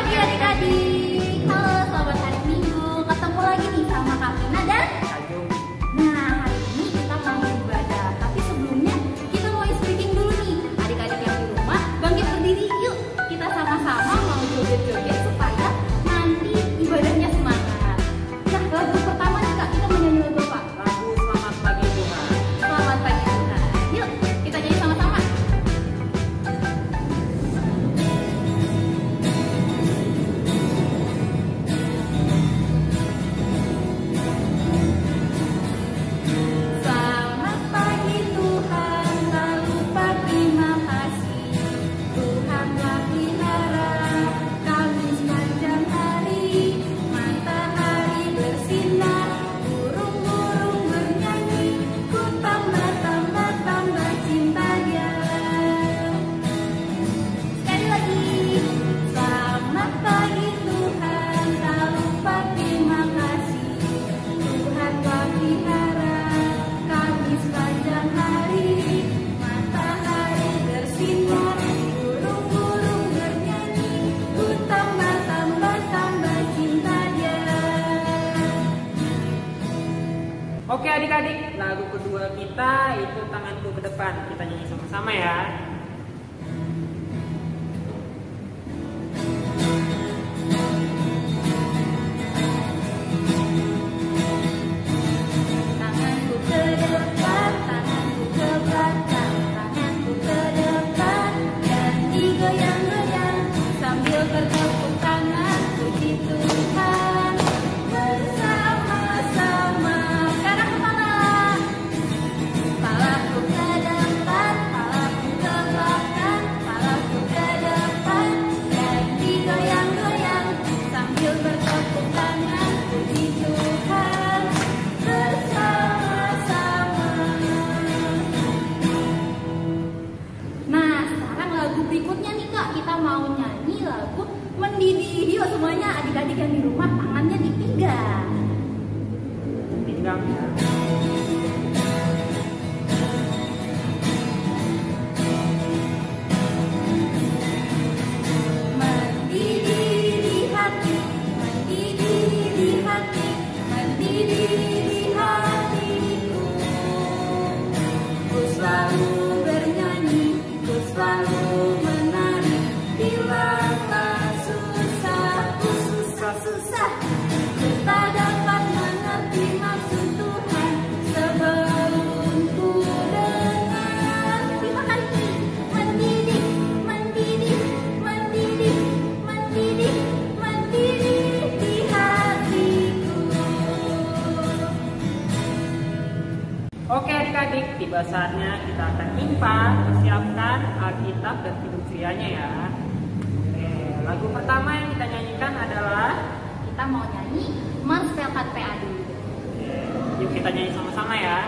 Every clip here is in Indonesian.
pagi adik-adik. Halo, selamat hari Minggu. Ketemu lagi nih sama Kak Vina dan Ayo. Nah, hari ini kita mau ibadah. Tapi sebelumnya kita mau speaking dulu nih. Adik-adik yang di rumah, bangkit berdiri yuk. Kita sama-sama mau joget-joget supaya nanti ibadahnya semangat. Nah, lagu pertama nih Kak, kita mau nyanyi lagu apa? Lagu Selamat Pagi Tuhan. Selamat pagi Tuhan. Yuk, kita nyanyi sama-sama. Selamat pagi Tuhan, tak lupa terima kasih. Tuhan telah pelihara kami sepanjang hari. Matahari bersinar, burung-burung bernyanyi. Ku tambah cinta Dia. Sekali lagi. Selamat pagi Tuhan, tak lupa terima kasih. Tuhan telah pelihara kami sepanjang hari. Matahari bersinar, burung-burung bernyanyi. Ku tambah cinta Dia. Oke adik-adik, lagu kedua kita itu Tanganku ke Depan. Kita nyanyi sama-sama ya. Tanganku ke depan, tanganku ke belakang, tanganku ke depan dan digoyang-goyang sambil bertepuk tangan puji Tuhan bersama-sama. Sekarang kepala, kepalaku ke depan, kepalaku ke belakang, kepalaku ke depan dan digoyang-goyang sambil bertepuk tangan puji Tuhan bersama-sama. Nah, sekarang lagu berikutnya nih Kak, kita mau nyanyi lagu Mendidih. Yuk semuanya adik-adik yang di rumah tangannya dipinggang. Pinggang ya. Mendidih di hati, mendidih di hati, mendidih di hatiku. Ku selalu bernyanyi, ku selalu menari. Bilanglah susahku susah, ku tak dapat mengerti maksud Tuhan sebelum ku dengar. Terima kasih. Mendidih, mendidih, mendidih, mendidih, mendidih di hatiku. Oke adik-adik, tiba saatnya kita akan nyimpan. Persiapkan Alkitab dan fidusianya ya. Oke, lagu pertama yang kita nyanyikan adalah Kita mau nyanyi Menspelkan PA dulu. yuk kita nyanyi sama-sama ya.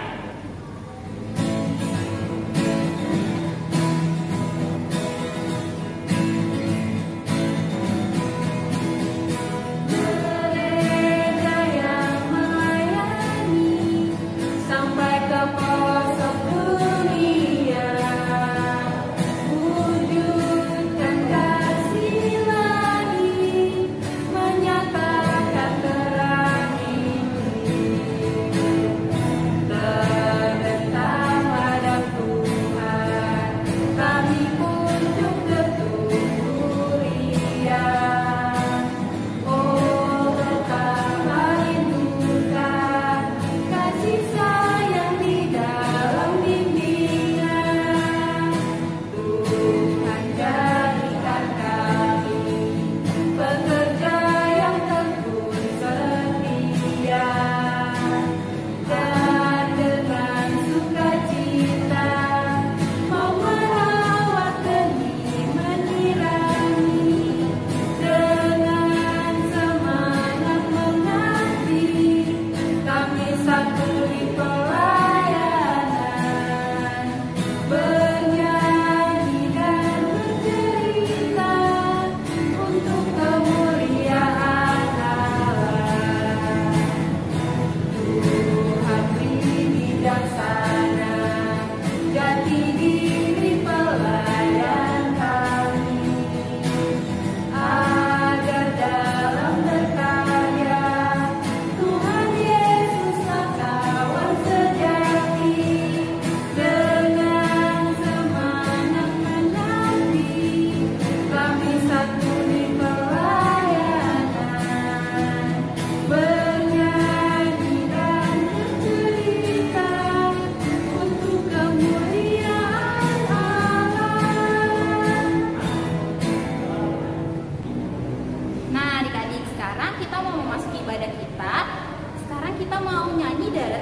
Gereja melayani sampai ke pelosok dunia, wujudkan kasih ilahi, menyatakan terang Injil.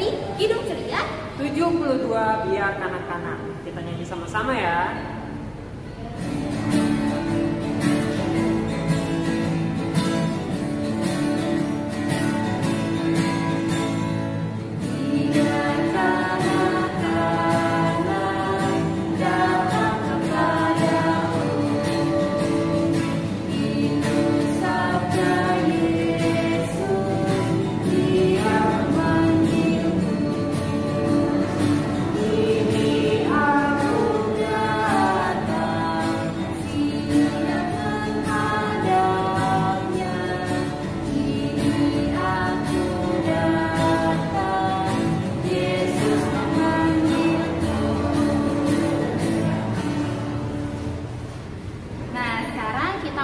dari Kidung Ceria 72 biar kanak-kanak. Kita nyanyi sama-sama ya.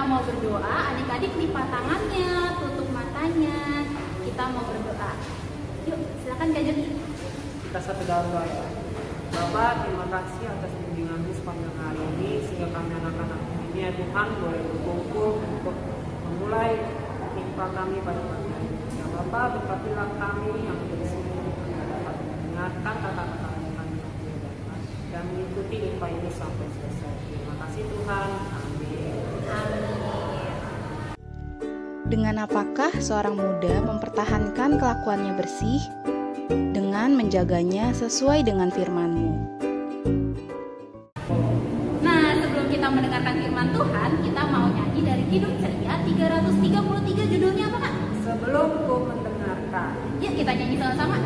Mau berdoa, adik-adik lipat tangannya, tutup matanya. Kita mau berdoa. Yuk, silakan Kak Jody. Kita satu dalam doa ya. Bapak, terima kasih atas bimbinganmu sepanjang hari ini sehingga kami anak-anak ini ya Tuhan boleh berkumpul untuk memulai timpa kami pada pagi hari ini. Ya Bapak, berkatilah kami yang bersih dapat mendengarkan kata-kata kami dan mengikuti timpa ini sampai selesai. Terima kasih Tuhan. Dengan apakah seorang muda mempertahankan kelakuannya bersih dengan menjaganya sesuai dengan firman-Mu? Nah, sebelum kita mendengarkan firman Tuhan, kita mau nyanyi dari Kidung Ceria 333. Judulnya apa, Kak? Sebelum ku mendengarkan. Yuk kita nyanyi sama-sama.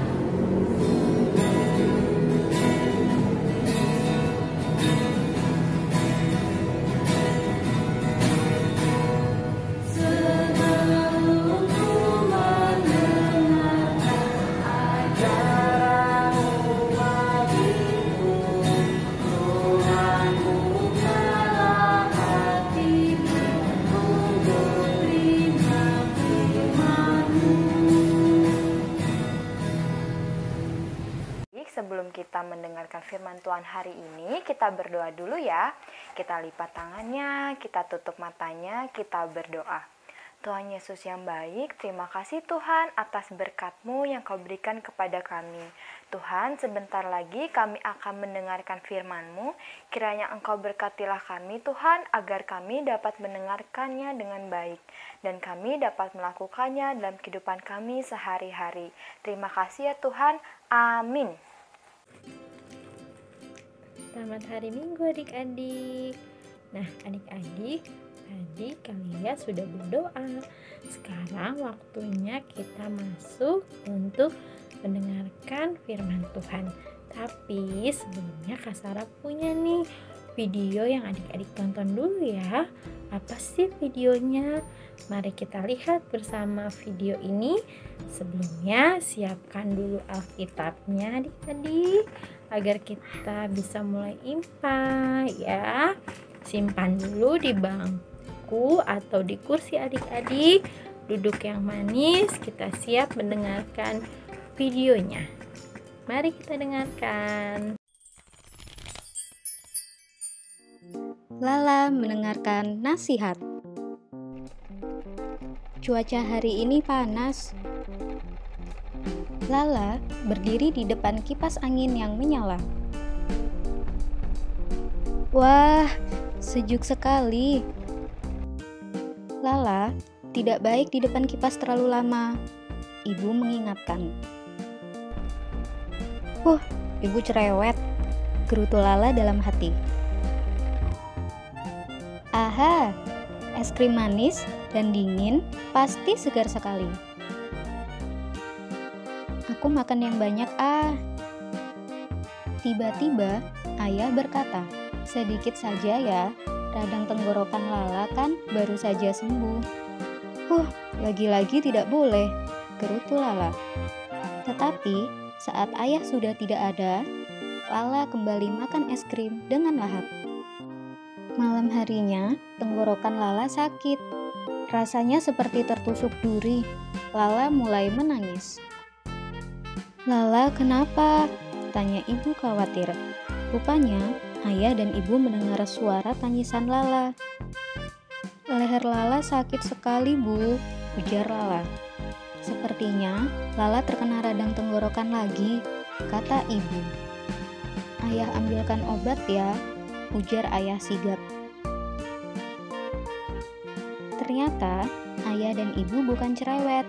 Sebelum kita mendengarkan firman Tuhan hari ini, kita berdoa dulu ya. Kita lipat tangannya, kita tutup matanya, kita berdoa. Tuhan Yesus yang baik, terima kasih Tuhan atas berkat-Mu yang Kau berikan kepada kami. Tuhan, sebentar lagi kami akan mendengarkan firman-Mu. Kiranya Engkau berkatilah kami Tuhan, agar kami dapat mendengarkannya dengan baik. Dan kami dapat melakukannya dalam kehidupan kami sehari-hari. Terima kasih ya Tuhan. Amin. Selamat hari Minggu adik-adik. Nah adik-adik, tadi kalian sudah berdoa. Sekarang waktunya kita masuk untuk mendengarkan firman Tuhan. Tapi sebelumnya Kak Sarah punya nih video yang adik-adik tonton dulu ya. Apa sih videonya? Mari kita lihat bersama video ini. Sebelumnya siapkan dulu Alkitabnya adik-adik, agar kita bisa mulai impa ya. Simpan dulu di bangku atau di kursi adik-adik. Duduk yang manis, kita siap mendengarkan videonya. Mari kita dengarkan. Lala mendengarkan nasihat. Cuaca hari ini panas. Lala berdiri di depan kipas angin yang menyala. Wah, sejuk sekali. Lala tidak baik di depan kipas terlalu lama. Ibu mengingatkan. Ibu cerewet, gerutu Lala dalam hati. Aha, es krim manis dan dingin pasti segar sekali. Aku makan yang banyak Tiba-tiba ayah berkata, sedikit saja ya, radang tenggorokan Lala kan baru saja sembuh. Lagi-lagi tidak boleh, gerutu Lala. Tetapi saat ayah sudah tidak ada, Lala kembali makan es krim dengan lahap. Malam harinya, tenggorokan Lala sakit. Rasanya seperti tertusuk duri. Lala mulai menangis. Lala, kenapa? Tanya ibu khawatir. Rupanya, ayah dan ibu mendengar suara tangisan Lala. Leher Lala sakit sekali, Bu, ujar Lala. Sepertinya Lala terkena radang tenggorokan lagi, kata ibu. Ayah ambilkan obat ya, ujar ayah sigap. Ternyata ayah dan ibu bukan cerewet.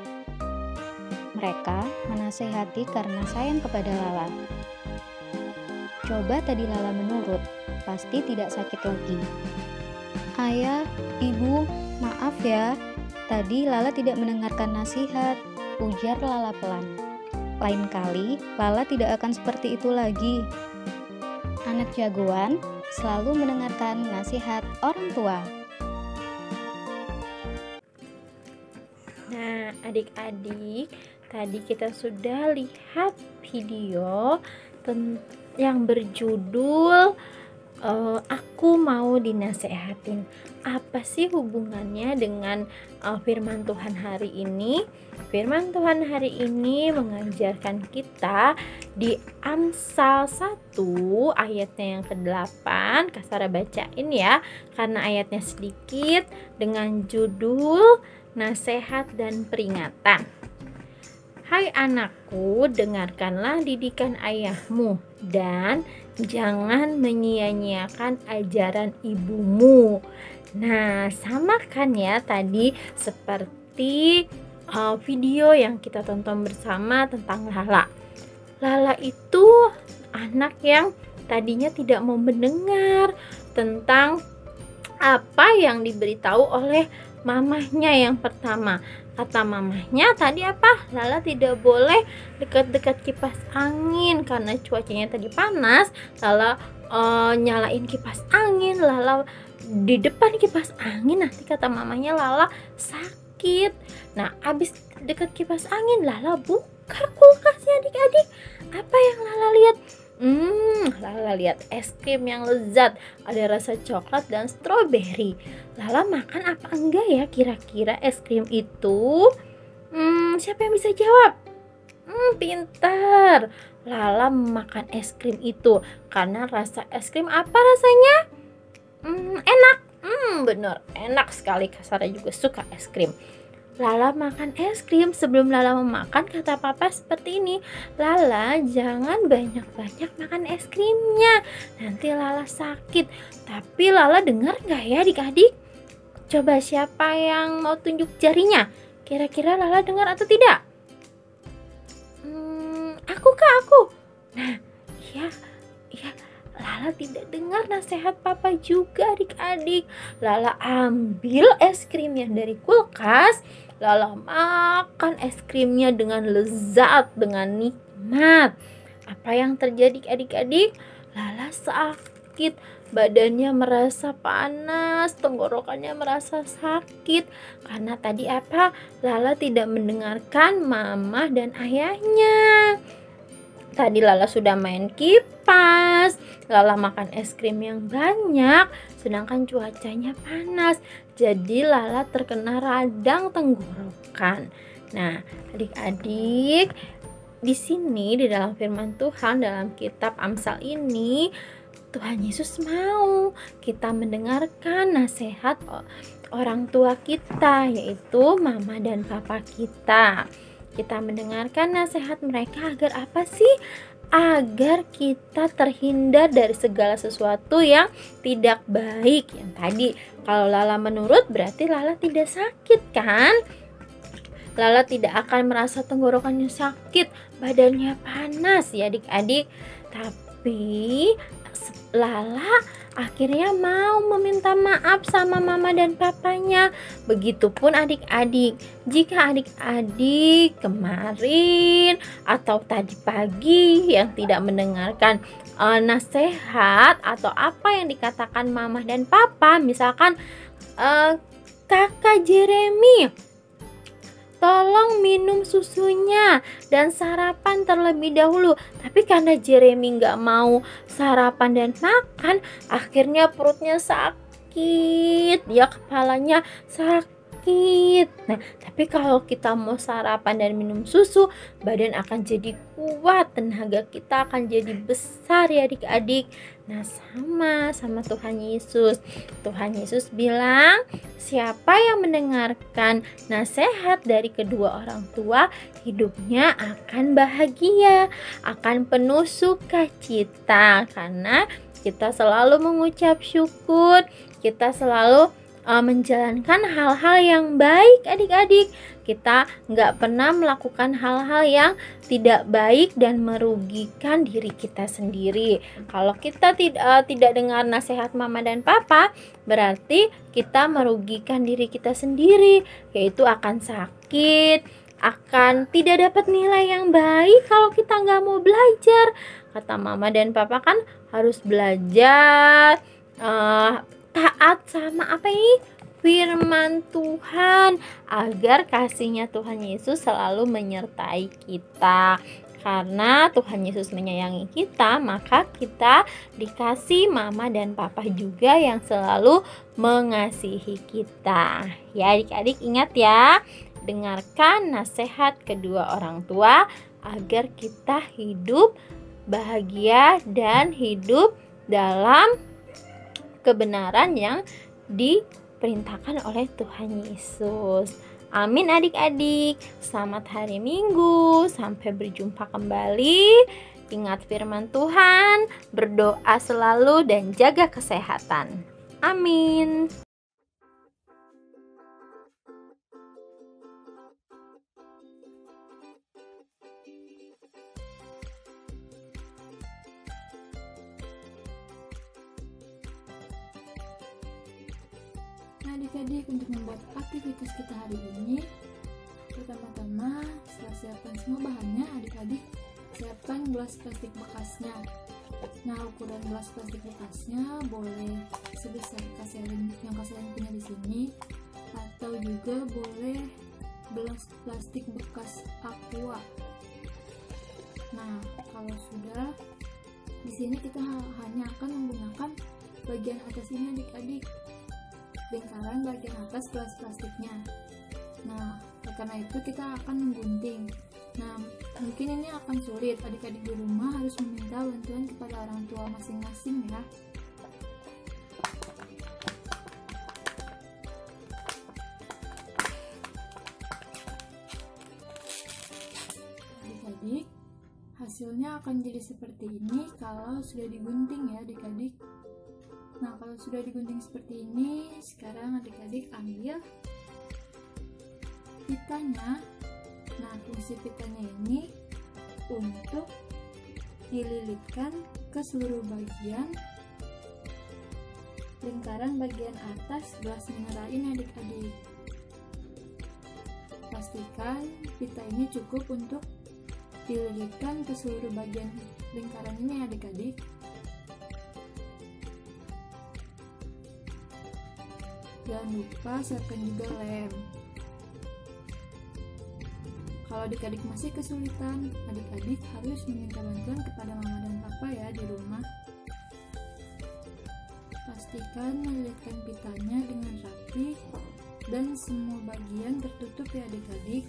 Mereka menasehati karena sayang kepada Lala. Coba tadi Lala menurut, pasti tidak sakit lagi. Ayah, ibu, maaf ya. Tadi Lala tidak mendengarkan nasihat, ujar Lala pelan. Lain kali, Lala tidak akan seperti itu lagi. Anak jagoan selalu mendengarkan nasihat orang tua. Nah, adik-adik, tadi kita sudah lihat video yang berjudul Aku Mau Dinasehatin. Apa sih hubungannya dengan firman Tuhan hari ini? Firman Tuhan hari ini mengajarkan kita di Amsal 1 ayatnya yang ke-8. Kak Sarah bacain ya, karena ayatnya sedikit, dengan judul Nasihat dan Peringatan. Hai anakku, dengarkanlah didikan ayahmu dan jangan menyia-nyiakan ajaran ibumu. Nah, sama kan ya tadi seperti video yang kita tonton bersama tentang Lala. Lala itu anak yang tadinya tidak mau mendengar tentang apa yang diberitahu oleh mamahnya yang pertama. Kata mamahnya tadi apa? Lala tidak boleh dekat-dekat kipas angin karena cuacanya tadi panas. Lala nyalain kipas angin, Lala di depan kipas angin, nanti kata mamanya Lala sakit. Nah, abis dekat kipas angin, Lala buka kulkasnya adik-adik. Apa yang Lala lihat? Lala lihat es krim yang lezat, ada rasa coklat dan stroberi. Lala makan apa enggak ya kira-kira es krim itu? Siapa yang bisa jawab? Pintar. Lala makan es krim itu karena rasa es krim apa rasanya? Enak. Bener, enak sekali. Kak Sarah juga suka es krim. Lala makan es krim. Sebelum Lala memakan, kata papa seperti ini, Lala jangan banyak-banyak makan es krimnya, nanti Lala sakit. Tapi Lala dengar gak ya adik-adik? Coba siapa yang mau tunjuk jarinya? Kira-kira Lala dengar atau tidak? Aku. Nah, ya, Lala tidak dengar nasihat papa juga adik-adik. Lala ambil es krimnya dari kulkas, Lala makan es krimnya dengan lezat, dengan nikmat. Apa yang terjadi adik-adik? Lala sakit, badannya merasa panas, tenggorokannya merasa sakit. Karena tadi apa? Lala tidak mendengarkan mama dan ayahnya. Tadi Lala sudah main kipas, Lala makan es krim yang banyak, sedangkan cuacanya panas. Jadi Lala terkena radang tenggorokan. Nah, adik-adik, di sini di dalam firman Tuhan dalam kitab Amsal ini, Tuhan Yesus mau kita mendengarkan nasihat orang tua kita, yaitu mama dan papa kita. Kita mendengarkan nasihat mereka agar apa sih? Agar kita terhindar dari segala sesuatu yang tidak baik. Yang tadi, kalau Lala menurut berarti Lala tidak sakit kan? Lala tidak akan merasa tenggorokannya sakit, badannya panas ya adik-adik. Tapi Lala akhirnya mau meminta maaf sama mama dan papanya. Begitupun adik-adik. Jika adik-adik kemarin atau tadi pagi yang tidak mendengarkan nasihat atau apa yang dikatakan mama dan papa, misalkan kakak Jeremy, tolong minum susunya dan sarapan terlebih dahulu. Tapi karena Jeremy nggak mau sarapan dan makan, akhirnya perutnya sakit, ya kepalanya sakit. Nah, tapi kalau kita mau sarapan dan minum susu, badan akan jadi kuat, tenaga kita akan jadi besar ya adik-adik. Nah, sama Tuhan Yesus. Tuhan Yesus bilang, siapa yang mendengarkan nasihat dari kedua orang tua, hidupnya akan bahagia, akan penuh sukacita, karena kita selalu mengucap syukur, kita selalu menjalankan hal-hal yang baik adik-adik. Kita nggak pernah melakukan hal-hal yang tidak baik dan merugikan diri kita sendiri. Kalau kita tidak dengar nasihat mama dan papa, berarti kita merugikan diri kita sendiri, yaitu akan sakit, akan tidak dapat nilai yang baik kalau kita nggak mau belajar. Kata mama dan papa kan harus belajar, taat sama apa ini? Firman Tuhan, agar kasih-Nya Tuhan Yesus selalu menyertai kita. Karena Tuhan Yesus menyayangi kita, maka kita dikasih mama dan papa juga yang selalu mengasihi kita. Ya adik-adik, ingat ya, dengarkan nasihat kedua orang tua agar kita hidup bahagia dan hidup dalam kebenaran yang diperintahkan oleh Tuhan Yesus. Amin adik-adik. Selamat hari Minggu. Sampai berjumpa kembali. Ingat firman Tuhan, berdoa selalu dan jaga kesehatan. Amin. Nah adik-adik, untuk membuat aktivitas kita hari ini, pertama-tama setelah siapkan semua bahannya, adik-adik siapkan gelas plastik bekasnya. Nah ukuran gelas plastik bekasnya boleh sebesar kaselin yang kaselin punya di sini, atau juga boleh gelas plastik bekas aqua. Nah kalau sudah, di sini kita hanya akan menggunakan bagian atas ini adik-adik, lingkaran bagian atas gelas plastiknya. Nah, karena itu kita akan menggunting. Nah, mungkin ini akan sulit. Adik-adik di rumah harus meminta bantuan kepada orang tua masing-masing ya. Adik-adik, hasilnya akan jadi seperti ini kalau sudah digunting ya adik-adik. Nah kalau sudah digunting seperti ini, sekarang adik-adik ambil pitanya. Nah fungsi pitanya ini untuk dililitkan ke seluruh bagian lingkaran bagian atas gelas mineral ini adik-adik. Pastikan pita ini cukup untuk dililitkan ke seluruh bagian lingkaran ini adik-adik. Jangan lupa siapkan juga lem. Kalau adik-adik masih kesulitan, adik-adik harus meminta bantuan kepada mama dan papa ya di rumah. Pastikan melilitkan pitanya dengan rapi dan semua bagian tertutup ya adik-adik.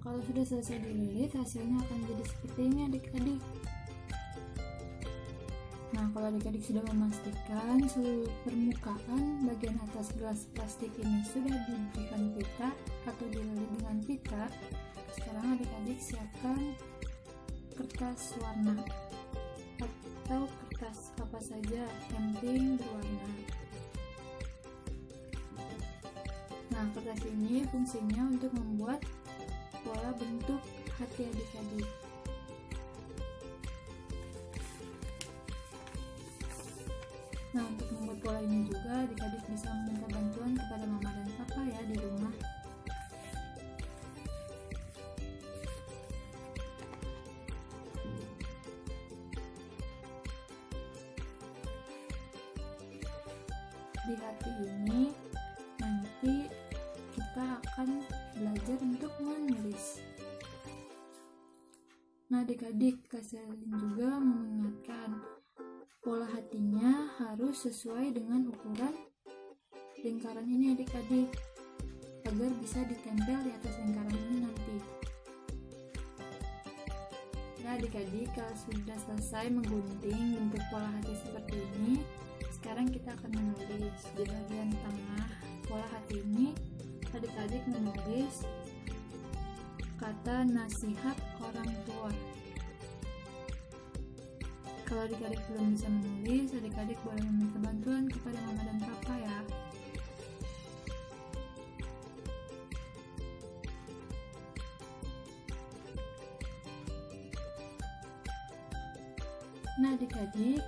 Kalau sudah selesai dililit, hasilnya akan jadi seperti ini adik-adik. Nah, kalau adik-adik sudah memastikan seluruh permukaan bagian atas gelas plastik ini sudah diberikan pita atau dililit dengan pita, sekarang adik-adik siapkan kertas warna atau kertas apa saja yang penting berwarna. Nah, kertas ini fungsinya untuk membuat pola bentuk hati adik-adik. Nah, untuk membuat pola ini juga adik-adik bisa meminta bantuan kepada mama dan papa ya di rumah. Di hati ini nanti kita akan belajar untuk menulis. Nah, adik-adik, Kak Selin juga mengingatkan pola hatinya harus sesuai dengan ukuran lingkaran ini adik-adik, agar bisa ditempel di atas lingkaran ini nanti. Nah, adik-adik, kalau sudah selesai menggunting bentuk pola hati seperti ini, sekarang kita akan menulis di bagian tengah pola hati ini. Adik-adik menulis kata nasihat orang tua. Kalau adik-adik belum bisa menulis, adik-adik boleh meminta bantuan kepada mama dan papa ya. Nah, adik-adik,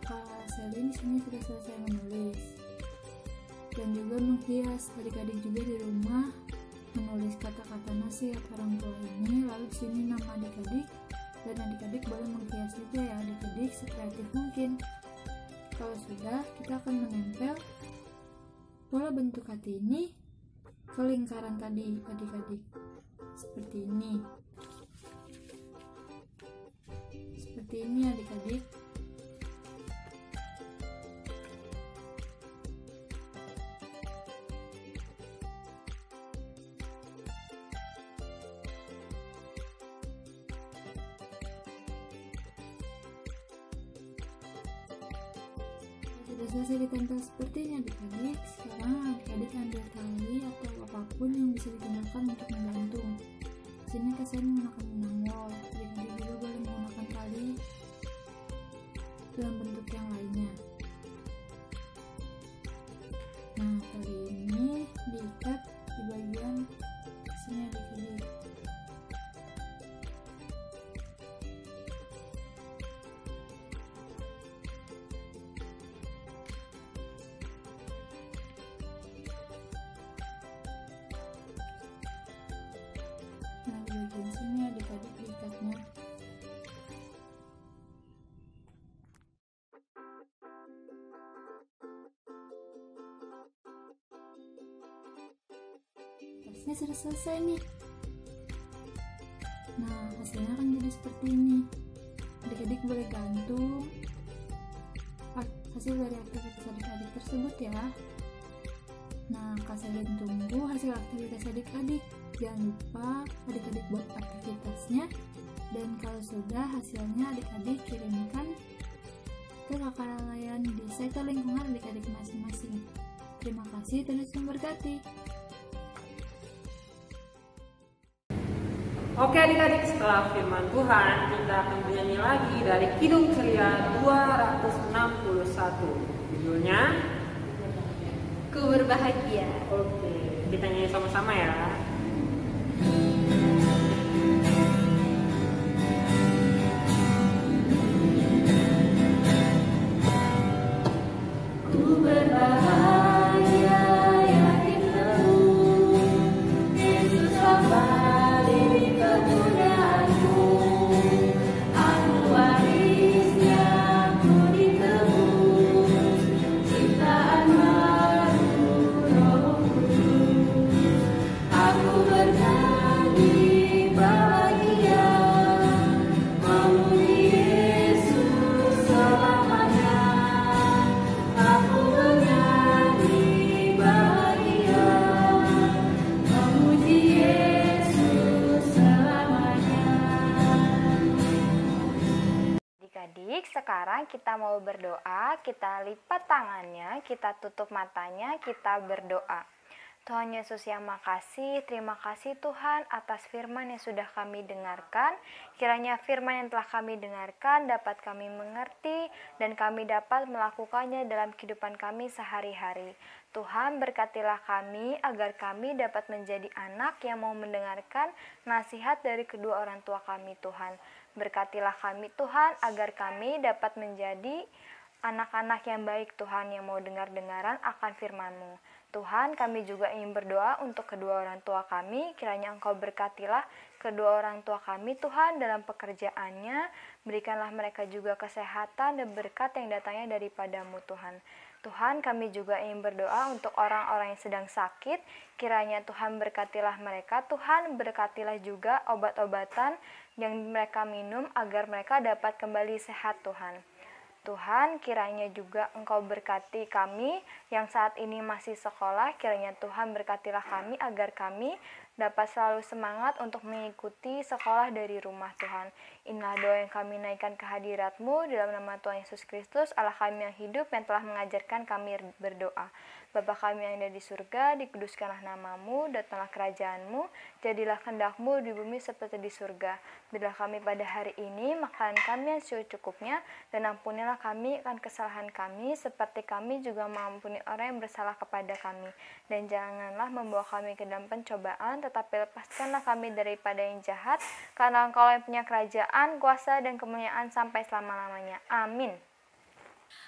Kak Selin di sini sudah selesai menulis dan juga menghias. Adik-adik juga di rumah menulis kata-kata nasihat orang tua ini, lalu di sini nama adik-adik, dan adik-adik boleh menghias juga ya adik-adik sekreatif mungkin. Kalau sudah, kita akan menempel pola bentuk hati ini ke lingkaran tadi adik-adik, seperti ini. Seperti ini adik-adik. Sudah selesai ditempel seperti ini adik-adik. Sekarang adik-adik ambil tali atau apapun yang bisa digunakan untuk menggantung. Sini Kak Selin menggunakan benang wol. Adik-adik juga boleh menggunakan tali dalam bentuk yang lainnya. Nah, tali ini diikat di bagian sini adik-adik. Nah, di bagian sini adik-adik diikatnya. Tasnya sudah selesai nih. Nah, hasilnya akan jadi seperti ini. Adik-adik boleh gantung hasil dari aktivitas adik-adik tersebut ya. Nah, Kak Selin tunggu hasil aktivitas adik-adik. Jangan lupa adik-adik buat aktivitasnya, dan kalau sudah hasilnya adik-adik kirimkan ke kakak nelayan di sektor lingkungan adik-adik masing-masing. Terima kasih, Tuhan memberkati. Oke adik-adik, setelah firman Tuhan, kita akan bernyanyi lagi dari Kidung Ceria 261. Judulnya Ku berbahagia. Oke, kita nyanyi sama-sama ya. Ku berbahagia, yakin teguh, Yesus kembali di kemuliaan-Mu. Aku warisnya, ku ditebus, ciptaan baru Roh Kudus. Aku bernyanyi bahagia, memuji Yesus selamanya. Aku bernyanyi bahagia, memuji Yesus selamanya. Adik-adik, sekarang kita mau berdoa. Kita lipat tangannya, kita tutup matanya, kita berdoa. Tuhan Yesus yang makasih, terima kasih Tuhan atas firman yang sudah kami dengarkan. Kiranya firman yang telah kami dengarkan dapat kami mengerti dan kami dapat melakukannya dalam kehidupan kami sehari-hari. Tuhan, berkatilah kami agar kami dapat menjadi anak yang mau mendengarkan nasihat dari kedua orang tua kami, Tuhan. Berkatilah kami Tuhan agar kami dapat menjadi anak-anak yang baik Tuhan yang mau dengar-dengaran akan firman-Mu. Tuhan, kami juga ingin berdoa untuk kedua orang tua kami, kiranya Engkau berkatilah kedua orang tua kami Tuhan dalam pekerjaannya, berikanlah mereka juga kesehatan dan berkat yang datangnya daripada-Mu Tuhan. Tuhan, kami juga ingin berdoa untuk orang-orang yang sedang sakit, kiranya Tuhan berkatilah mereka, Tuhan berkatilah juga obat-obatan yang mereka minum agar mereka dapat kembali sehat Tuhan. Tuhan, kiranya juga Engkau berkati kami yang saat ini masih sekolah, kiranya Tuhan berkatilah kami agar kami dapat selalu semangat untuk mengikuti sekolah dari rumah Tuhan. Inilah doa yang kami naikkan ke hadirat-Mu dalam nama Tuhan Yesus Kristus, Allah kami yang hidup yang telah mengajarkan kami berdoa. Bapa kami yang ada di surga, dikuduskanlah nama-Mu, datanglah kerajaan-Mu, jadilah kehendak-Mu di bumi seperti di surga. Berilah kami pada hari ini makanan kami yang secukupnya, dan ampunilah kami akan kesalahan kami, seperti kami juga mengampuni orang yang bersalah kepada kami. Dan janganlah membawa kami ke dalam pencobaan, tetapi lepaskanlah kami daripada yang jahat, karena Engkau yang punya kerajaan, kuasa, dan kemuliaan sampai selama-lamanya. Amin.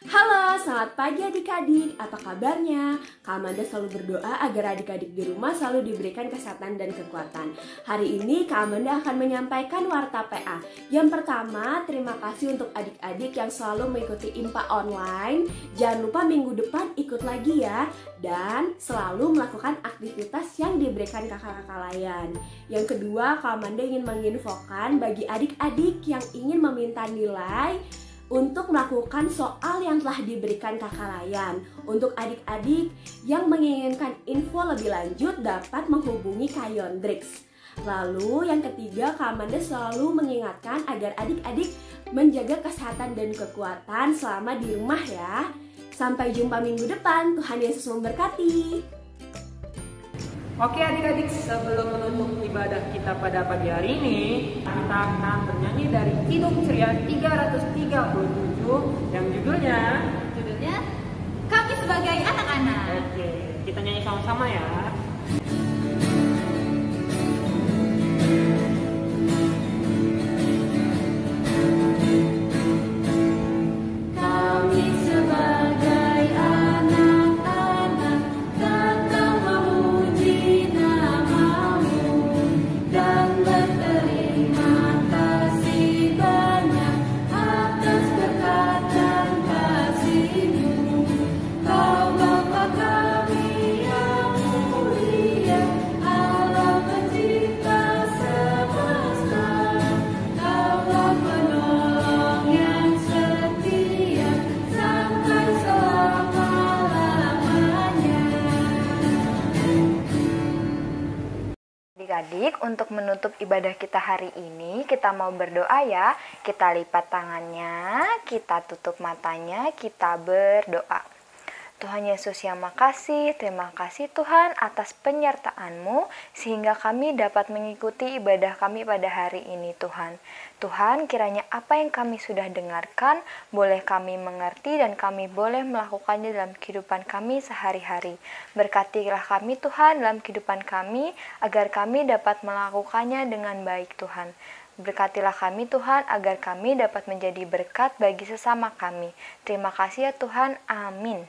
Halo, selamat pagi adik-adik. Apa kabarnya? Kak Amanda selalu berdoa agar adik-adik di rumah selalu diberikan kesehatan dan kekuatan. Hari ini Kak Amanda akan menyampaikan warta PA. Yang pertama, terima kasih untuk adik-adik yang selalu mengikuti IMPA online. Jangan lupa minggu depan ikut lagi ya. Dan selalu melakukan aktivitas yang diberikan kakak-kakak layan. Yang kedua, Kak Amanda ingin menginfokan bagi adik-adik yang ingin meminta nilai untuk melakukan soal yang telah diberikan kakak layan. Untuk adik-adik yang menginginkan info lebih lanjut dapat menghubungi Kak Yondrix. Lalu yang ketiga, Kak Amanda selalu mengingatkan agar adik-adik menjaga kesehatan dan kekuatan selama di rumah ya. Sampai jumpa minggu depan, Tuhan Yesus memberkati. Oke adik-adik, sebelum menutup ibadah kita pada pagi hari ini, kita akan bernyanyi dari Kidung Ceria 337 yang judulnya Kami Sebagai Anak-anak. Oke, kita nyanyi sama-sama ya. Adik-adik, untuk menutup ibadah kita hari ini, kita mau berdoa ya. Kita lipat tangannya, kita tutup matanya, kita berdoa. Tuhan Yesus yang makasih, terima kasih Tuhan atas penyertaan-Mu sehingga kami dapat mengikuti ibadah kami pada hari ini Tuhan. Tuhan, kiranya apa yang kami sudah dengarkan boleh kami mengerti dan kami boleh melakukannya dalam kehidupan kami sehari-hari. Berkatilah kami Tuhan dalam kehidupan kami agar kami dapat melakukannya dengan baik Tuhan. Berkatilah kami Tuhan agar kami dapat menjadi berkat bagi sesama kami. Terima kasih ya Tuhan. Amin.